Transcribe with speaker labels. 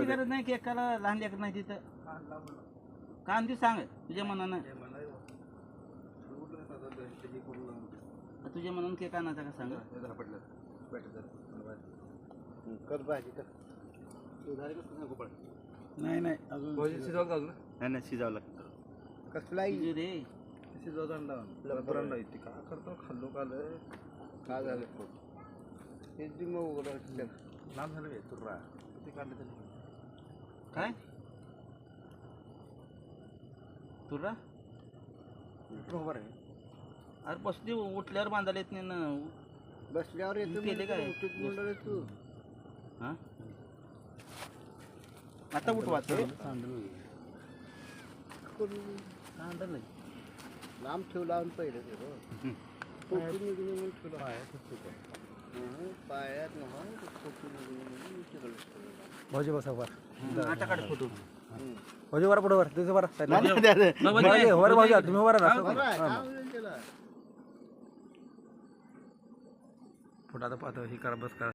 Speaker 1: गरज नाही की एकाला लहान लेकर नाही तिथं कांदी सांग तुझ्या मनानं तुझ्या मनानं केक आणायचा का सांग
Speaker 2: कर भाजी कर
Speaker 1: नाही नाही अजून
Speaker 2: शिजावं लागतं कसला
Speaker 1: रे
Speaker 2: लग्न का करतो खाल्लो काल काय झालं हे मग लांब झालं तुर्रा ते काढलं तरी
Speaker 1: काय तुरा
Speaker 2: बरोबर आहे
Speaker 1: अरे बसली उठल्यावर बांधायला येत नाही ना
Speaker 2: बसल्यावर येतो
Speaker 1: केले काय
Speaker 2: मंडळ तू
Speaker 1: हा आता उठवायचं सांडल
Speaker 2: लांब ठेवला आणि पहिलं ते खोकून निघून ठेवलं पायात
Speaker 3: भाऊजी बसा वर
Speaker 1: आता काढ फोटो
Speaker 3: भाऊजी वर पुढे वर तुझं वर
Speaker 1: नाही.
Speaker 3: वर भाऊजी तुम्ही वर ना
Speaker 2: त्याला
Speaker 3: फोटो आता पाहतो ही करा बस करा